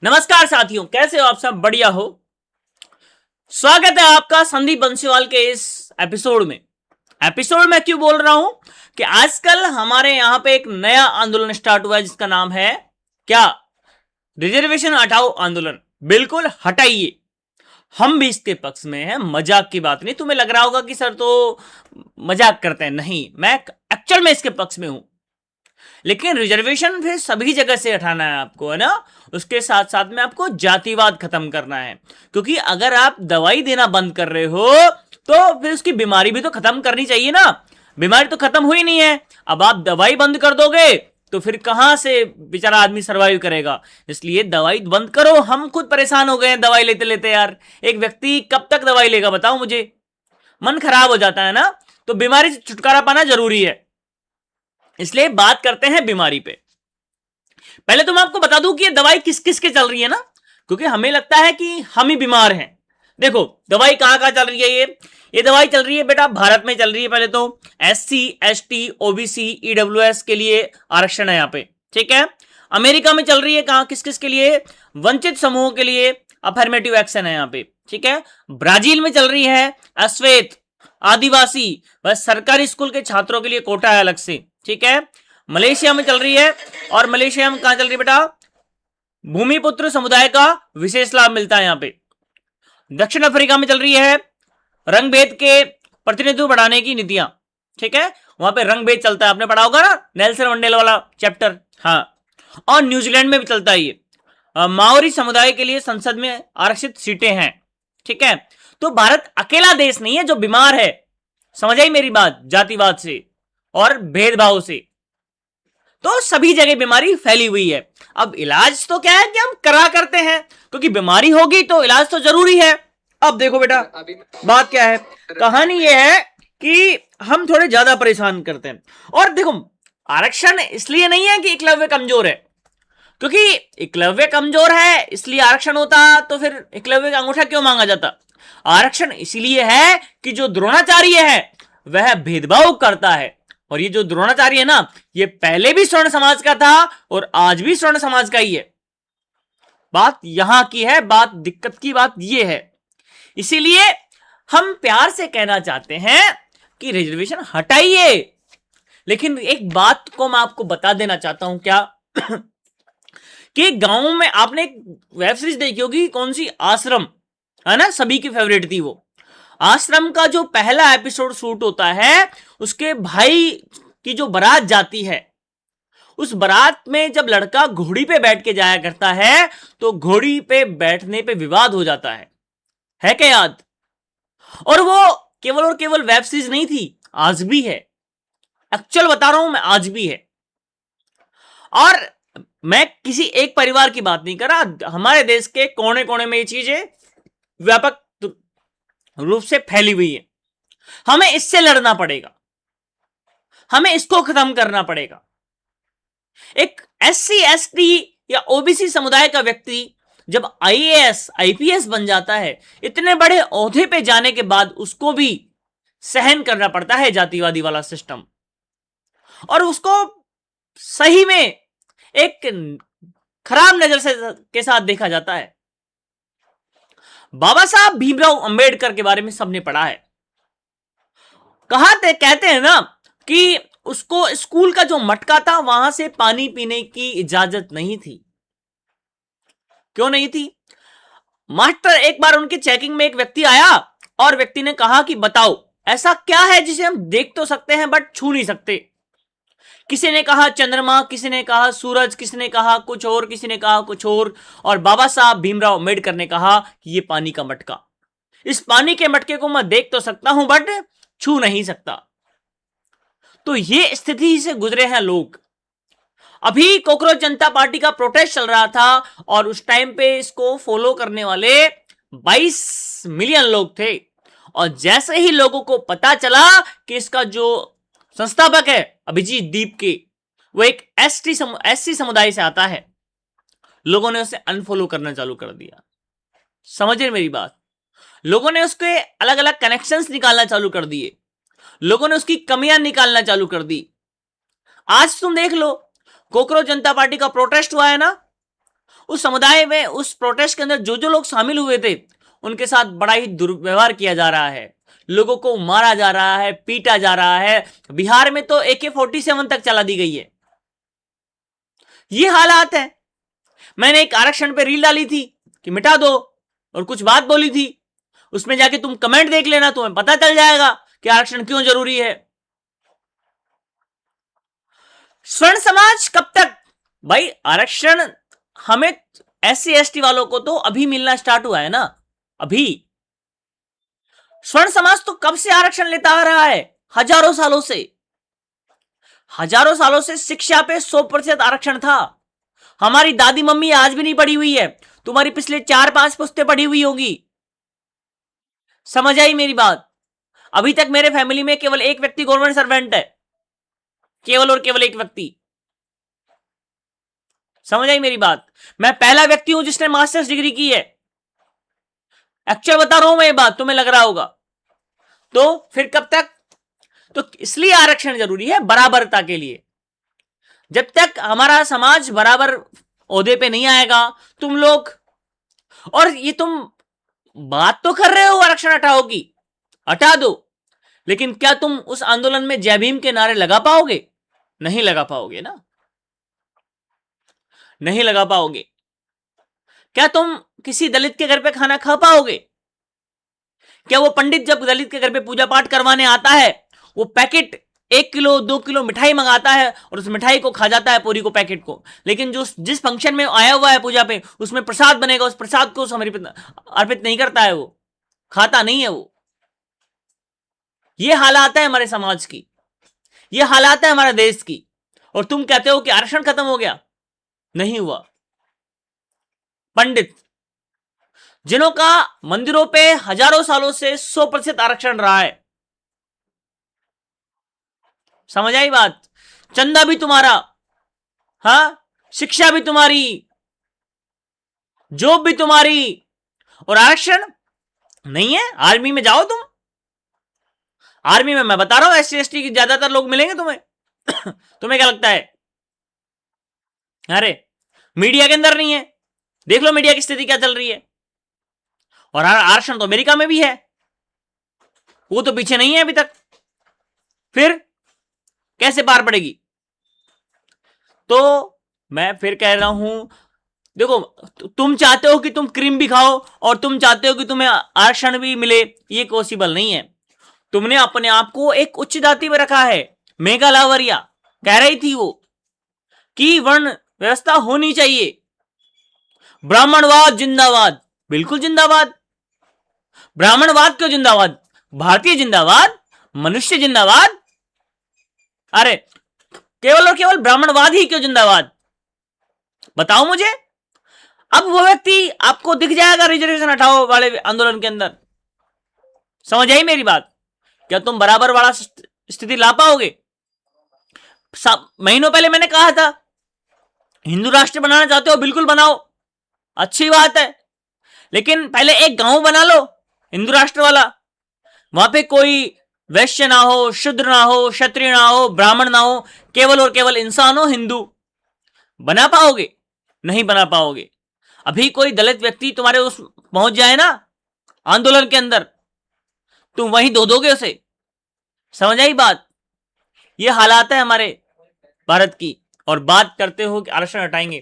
नमस्कार साथियों, कैसे हो आप सब? बढ़िया हो? स्वागत है आपका संदीप बंसीवाल के इस एपिसोड में। मैं क्यों बोल रहा हूं कि आजकल हमारे यहां पे एक नया आंदोलन स्टार्ट हुआ है जिसका नाम है क्या? रिजर्वेशन हटाओ आंदोलन। बिल्कुल हटाइए, हम भी इसके पक्ष में हैं। मजाक की बात नहीं। तुम्हें लग रहा होगा कि सर तो मजाक करते हैं। नहीं, मैं एक्चुअल में इसके पक्ष में हूं। लेकिन रिजर्वेशन फिर सभी जगह से हटाना है आपको, है ना। उसके साथ साथ में आपको जातिवाद खत्म करना है, क्योंकि अगर आप दवाई देना बंद कर रहे हो तो फिर उसकी बीमारी भी तो खत्म करनी चाहिए ना। बीमारी तो खत्म हुई नहीं है, अब आप दवाई बंद कर दोगे तो फिर कहां से बेचारा आदमी सरवाइव करेगा। इसलिए दवाई बंद करो। हम खुद परेशान हो गए हैं दवाई लेते लेते यार। एक व्यक्ति कब तक दवाई लेगा बताओ मुझे? मन खराब हो जाता है ना। तो बीमारी से छुटकारा पाना जरूरी है, इसलिए बात करते हैं बीमारी पे। पहले तो मैं आपको बता दूं कि ये दवाई किस किस के चल रही है ना, क्योंकि हमें लगता है कि हम ही बीमार हैं। देखो दवाई कहां कहां चल रही है। ये दवाई चल रही है बेटा भारत में चल रही है। पहले तो SC ST OBC EWS के लिए आरक्षण है यहाँ पे, ठीक है। अमेरिका में चल रही है, कहां किस किस के लिए? वंचित समूहों के लिए अफर्मेटिव एक्शन है यहाँ पे, ठीक है। ब्राजील में चल रही है अश्वेत आदिवासी, बस सरकारी स्कूल के छात्रों के लिए कोटा है अलग से, ठीक है। मलेशिया में चल रही है, और मलेशिया में कहां चल रही है बेटा? भूमिपुत्र समुदाय का विशेष लाभ मिलता है यहां पे। दक्षिण अफ्रीका में चल रही है रंग भेद के प्रतिनिधित्व बढ़ाने की नीतियां, ठीक है। वहां पे रंग भेद चलता है, आपने पढ़ा होगा ना नेल्सन मंडेला वाला चैप्टर। हाँ, और न्यूजीलैंड में भी चलता है ये। माओरी समुदाय के लिए संसद में आरक्षित सीटें हैं, ठीक है। तो भारत अकेला देश नहीं है जो बीमार है, समझ आई मेरी बात? जातिवाद से और भेदभाव से तो सभी जगह बीमारी फैली हुई है। अब इलाज तो क्या है कि हम करा करते हैं, क्योंकि बीमारी होगी तो इलाज तो जरूरी है। अब देखो बेटा, बात क्या है, कहानी यह है कि हम थोड़े ज्यादा परेशान करते हैं। और देखो, आरक्षण इसलिए नहीं है कि एकलव्य कमजोर है, क्योंकि एकलव्य कमजोर है इसलिए आरक्षण होता तो फिर एकलव्य का अंगूठा क्यों मांगा जाता? आरक्षण इसीलिए है कि जो द्रोणाचार्य है वह भेदभाव करता है। और ये जो द्रोणाचार्य है ना, ये पहले भी स्वर्ण समाज का था और आज भी स्वर्ण समाज का ही है। बात यहां की है, बात दिक्कत की बात ये है। इसीलिए हम प्यार से कहना चाहते हैं कि रिजर्वेशन हटाइए। लेकिन एक बात को मैं आपको बता देना चाहता हूं क्या कि गांव में आपने एक वेब सीरीज देखी होगी, कौन सी? आश्रम, है ना, सभी की फेवरेट थी वो। आश्रम का जो पहला एपिसोड शूट होता है, उसके भाई की जो बारात जाती है, उस बारात में जब लड़का घोड़ी पे बैठ के जाया करता है तो घोड़ी पे बैठने पे विवाद हो जाता है क्या याद? और वो केवल और केवल वेब सीरीज नहीं थी, आज भी है। एक्चुअल बता रहा हूं मैं, आज भी है। और मैं किसी एक परिवार की बात नहीं कर रहा, हमारे देश के कोने कोने में ये चीजें व्यापक रूप से फैली हुई है। हमें इससे लड़ना पड़ेगा, हमें इसको खत्म करना पड़ेगा। एक SC ST या OBC समुदाय का व्यक्ति जब IAS IPS बन जाता है, इतने बड़े ओहदे पे जाने के बाद उसको भी सहन करना पड़ता है जातिवादी वाला सिस्टम, और उसको सही में एक खराब नजर से के साथ देखा जाता है। बाबा साहब भीमराव अंबेडकर के बारे में सबने पढ़ा है। कहते हैं ना कि उसको स्कूल का जो मटका था वहां से पानी पीने की इजाजत नहीं थी। क्यों नहीं थी? मास्टर, एक बार उनके चेकिंग में एक व्यक्ति आया और व्यक्ति ने कहा कि बताओ ऐसा क्या है जिसे हम देख तो सकते हैं बट छू नहीं सकते। किसी ने कहा चंद्रमा, किसी ने कहा सूरज, किसी ने कहा कुछ और, किसी ने कहा कुछ और बाबा साहब भीमराव अम्बेडकर ने कहा कि ये पानी का मटका, इस पानी के मटके को मैं देख तो सकता हूं बट छू नहीं सकता। तो ये स्थिति से गुजरे हैं लोग। अभी कॉकरोच जनता पार्टी का प्रोटेस्ट चल रहा था और उस टाइम पे इसको फॉलो करने वाले 22 मिलियन लोग थे। और जैसे ही लोगों को पता चला कि इसका जो संस्थापक है अभिजीत दीप के, वो एक SC समुदाय से आता है, लोगों ने उसे अनफॉलो करना चालू कर दिया। समझे मेरी बात? लोगों ने उसके अलग अलग कनेक्शंस निकालना चालू कर दिए, लोगों ने उसकी कमियां निकालना चालू कर दी। आज तुम देख लो, कॉकरोच जनता पार्टी का प्रोटेस्ट हुआ है ना, उस समुदाय में, उस प्रोटेस्ट के अंदर जो जो लोग शामिल हुए थे उनके साथ बड़ा ही दुर्व्यवहार किया जा रहा है, लोगों को मारा जा रहा है, पीटा जा रहा है। बिहार में तो AK-47 तक चला दी गई है। ये हालात है। मैंने एक आरक्षण पे रील डाली थी कि मिटा दो और कुछ बात बोली थी, उसमें जाके तुम कमेंट देख लेना, तुम्हें पता चल जाएगा कि आरक्षण क्यों जरूरी है। स्वर्ण समाज कब तक? भाई आरक्षण हमें SC/ST वालों को तो अभी मिलना स्टार्ट हुआ है ना, अभी। स्वर्ण समाज तो कब से आरक्षण लेता आ रहा है? हजारों सालों से। हजारों सालों से शिक्षा पे 100% आरक्षण था। हमारी दादी मम्मी आज भी नहीं पढ़ी हुई है, तुम्हारी पिछले 4-5 पुस्तें पढ़ी हुई होगी। समझ आई मेरी बात? अभी तक मेरे फैमिली में केवल एक व्यक्ति गवर्नमेंट सर्वेंट है, केवल और केवल एक व्यक्ति। समझ आई मेरी बात? मैं पहला व्यक्ति हूं जिसने मास्टर्स डिग्री की है। एक्चुअल बता रहा हूं मैं ये बात, तुम्हें लग रहा होगा। तो फिर कब तक? तो इसलिए आरक्षण जरूरी है, बराबरता के लिए। जब तक हमारा समाज बराबर ओहदे पे नहीं आएगा, तुम लोग, और ये तुम बात तो कर रहे हो आरक्षण हटाओ की, हटा दो, लेकिन क्या तुम उस आंदोलन में जय भीम के नारे लगा पाओगे? नहीं लगा पाओगे ना, नहीं लगा पाओगे। क्या तुम किसी दलित के घर पे खाना खा पाओगे? क्या वो पंडित जब दलित के घर पे पूजा पाठ करवाने आता है, वो पैकेट 1 किलो 2 किलो मिठाई मंगाता है और उस मिठाई को खा जाता है, पूरी को, पैकेट को, लेकिन जो जिस फंक्शन में आया हुआ है पूजा पे, उसमें प्रसाद बनेगा, उस प्रसाद को समर्पित अर्पित नहीं करता है, वो खाता नहीं है वो। ये हालात है हमारे समाज की, ये हालात है हमारे देश की, और तुम कहते हो कि आरक्षण खत्म हो गया। नहीं हुआ। पंडित जिन्हों का मंदिरों पे हजारों सालों से 100% आरक्षण रहा है, समझ आई बात? चंदा भी तुम्हारा, हाँ, शिक्षा भी तुम्हारी, जॉब भी तुम्हारी, और आरक्षण नहीं है। आर्मी में जाओ तुम, आर्मी में मैं बता रहा हूं SC/ST की ज्यादातर लोग मिलेंगे तुम्हें। तुम्हें क्या लगता है? अरे मीडिया के अंदर नहीं है, देख लो मीडिया की स्थिति क्या चल रही है। और आरक्षण तो अमेरिका में भी है, वो तो पीछे नहीं है अभी तक, फिर कैसे पार पड़ेगी? तो मैं फिर कह रहा हूं, देखो, तुम चाहते हो कि तुम क्रीम भी खाओ और तुम चाहते हो कि तुम्हें आरक्षण भी मिले, ये पॉसिबल नहीं है। तुमने अपने आप को एक उच्च जाति में रखा है। मेघा लावरिया कह रही थी वो कि वर्ण व्यवस्था होनी चाहिए, ब्राह्मणवाद जिंदाबाद, बिल्कुल जिंदाबाद। ब्राह्मणवाद क्यों जिंदाबाद? भारतीय जिंदाबाद, मनुष्य जिंदाबाद। अरे केवल और केवल ब्राह्मणवाद ही क्यों जिंदाबाद? बताओ मुझे। अब वो व्यक्ति आपको दिख जाएगा रिजर्वेशन हटाओ वाले आंदोलन के अंदर। समझ आई मेरी बात? क्या तुम बराबर वाला स्थिति ला पाओगे? महीनों पहले मैंने कहा था, हिंदू राष्ट्र बनाना चाहते हो बिल्कुल बनाओ, अच्छी बात है, लेकिन पहले एक गांव बना लो हिंदू राष्ट्र वाला, वहां पे कोई वैश्य ना हो, शूद्र ना हो, क्षत्रिय ना हो, ब्राह्मण ना हो, केवल और केवल इंसान हो, हिंदू। बना पाओगे? नहीं बना पाओगे। अभी कोई दलित व्यक्ति तुम्हारे उस पहुंच जाए ना आंदोलन के अंदर, तुम वहीं दो दोगे उसे। समझ आई बात? ये हालात है हमारे भारत की। और बात करते हो कि आरक्षण हटाएंगे,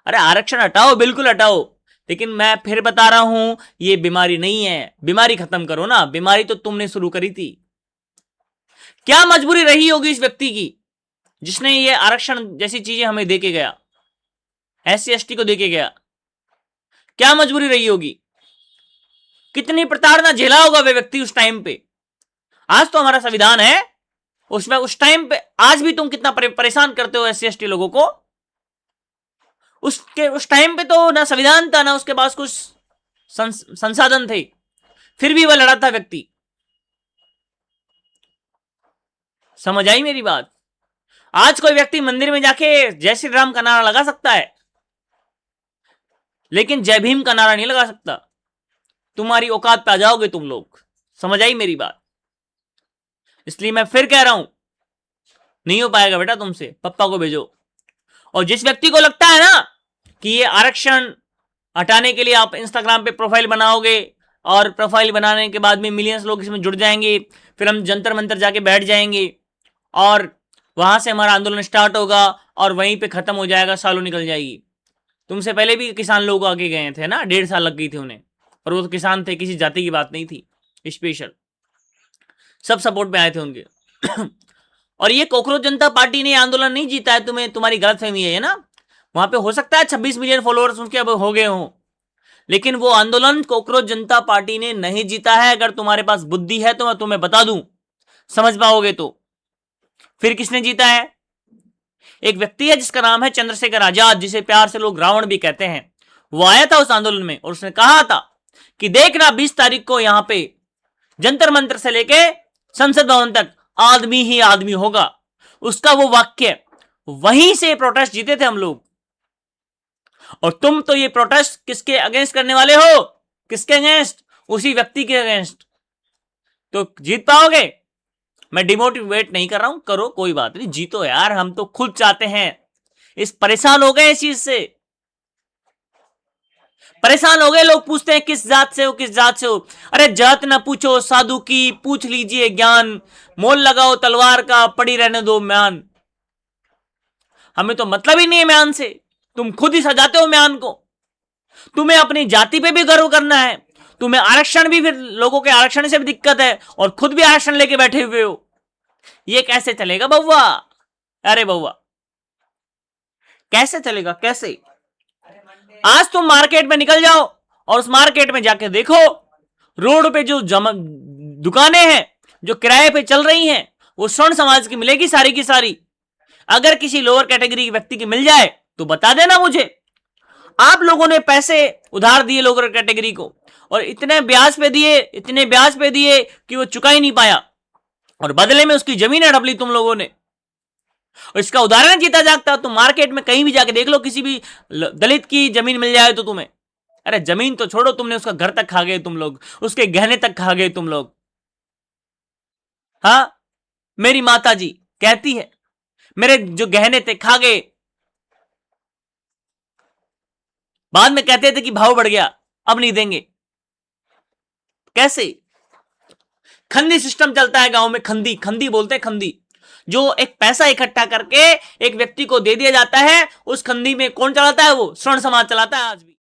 अरे आरक्षण हटाओ, बिल्कुल हटाओ, लेकिन मैं फिर बता रहा हूं, ये बीमारी नहीं है। बीमारी खत्म करो ना, बीमारी तो तुमने शुरू करी थी। क्या मजबूरी रही होगी इस व्यक्ति की जिसने ये आरक्षण जैसी चीजें हमें देके गया, SC/ST को देके गया? क्या मजबूरी रही होगी? कितनी प्रताड़ना झेला होगा वे व्यक्ति उस टाइम पे। आज तो हमारा संविधान है, उसमें उस टाइम पे आज भी तुम कितना परेशान करते हो SC/ST लोगों को। उस टाइम पे तो ना संविधान था, ना उसके पास कुछ संसाधन थे, फिर भी वह लड़ा था व्यक्ति। समझ आई मेरी बात? आज कोई व्यक्ति मंदिर में जाके जय श्री राम का नारा लगा सकता है, लेकिन जय भीम का नारा नहीं लगा सकता। तुम्हारी औकात पे आ जाओगे तुम लोग। समझ आई मेरी बात? इसलिए मैं फिर कह रहा हूं, नहीं हो पाएगा बेटा तुमसे, पप्पा को भेजो। और जिस व्यक्ति को लगता है ना कि ये आरक्षण हटाने के लिए आप इंस्टाग्राम पे प्रोफाइल बनाओगे और प्रोफाइल बनाने के बाद में मिलियंस लोग इसमें जुड़ जाएंगे, फिर हम जंतर मंतर जाके बैठ जाएंगे और वहां से हमारा आंदोलन स्टार्ट होगा और वहीं पे खत्म हो जाएगा, सालों निकल जाएगी। तुमसे पहले भी किसान लोग आगे गए थे ना, 1.5 साल लग गई थी उन्हें, और वो तो किसान थे, किसी जाति की बात नहीं थी, स्पेशल सब सपोर्ट में आए थे उनके। और ये कॉकरोच जनता पार्टी ने आंदोलन नहीं जीता है, तुम्हारी गलतफहमी है ना। वहां पे हो सकता है 26 मिलियन फॉलोअर्स उसके अब हो गए हों, लेकिन वो आंदोलन कॉकरोच जनता पार्टी ने नहीं जीता है। अगर तुम्हारे पास बुद्धि है तो मैं तुम्हें बता दूं, समझ पाओगे तो। फिर किसने जीता है? एक व्यक्ति है जिसका नाम है चंद्रशेखर आजाद, जिसे प्यार से लोग रावण भी कहते हैं। वो आया था उस आंदोलन में और उसने कहा था कि देखना 20 तारीख को यहां पे जंतर मंतर से लेके संसद भवन तक आदमी ही आदमी होगा। उसका वो वाक्य, वहीं से प्रोटेस्ट जीते थे हम लोग। और तुम तो ये प्रोटेस्ट किसके अगेंस्ट करने वाले हो? किसके अगेंस्ट? उसी व्यक्ति के अगेंस्ट। तो जीत पाओगे? मैं डिमोटिवेट नहीं कर रहा हूं, करो, कोई बात नहीं, जीतो यार, हम तो खुद चाहते हैं। परेशान हो गए इस चीज से, परेशान हो गए। लोग पूछते हैं किस जात से हो, किस जात से हो। अरे जात ना पूछो साधु की, पूछ लीजिए ज्ञान। मोल लगाओ तलवार का, पड़ी रहने दो म्यान। हमें तो मतलब ही नहीं है म्यान से, तुम खुद ही सजाते हो म्यान को। तुम्हें अपनी जाति पे भी गर्व करना है, तुम्हें आरक्षण भी, फिर लोगों के आरक्षण से भी दिक्कत है और खुद भी आरक्षण लेके बैठे हुए हो। ये कैसे चलेगा बउआ? अरे बउआ, कैसे चलेगा, कैसे? आज तुम मार्केट में निकल जाओ और उस मार्केट में जाके देखो, रोड पे जो दुकानें हैं जो किराए पे चल रही हैं, वो स्वर्ण समाज की मिलेगी सारी की सारी। अगर किसी लोअर कैटेगरी के व्यक्ति की मिल जाए तो बता देना मुझे। आप लोगों ने पैसे उधार दिए लोअर कैटेगरी को, और इतने ब्याज पे दिए कि वो चुका ही नहीं पाया, और बदले में उसकी जमीन हड़प ली तुम लोगों ने। और इसका उदाहरण जीता जागता, तुम मार्केट में कहीं भी जाके देख लो, किसी भी दलित की जमीन मिल जाए तो तुम्हें, अरे जमीन तो छोड़ो, तुमने उसका घर तक खा गए तुम लोग, उसके गहने तक खा गए तुम लोग। हाँ, मेरी माता जी कहती है मेरे जो गहने थे खा गए। बाद में कहते थे कि भाव बढ़ गया, अब नहीं देंगे। कैसे? खंदी सिस्टम चलता है गांव में, खंदी, खंदी बोलते हैं, खंदी। जो एक पैसा इकट्ठा करके एक व्यक्ति को दे दिया जाता है, उस खंदी में कौन चलाता है? वो स्वर्ण समाज चलाता है आज भी।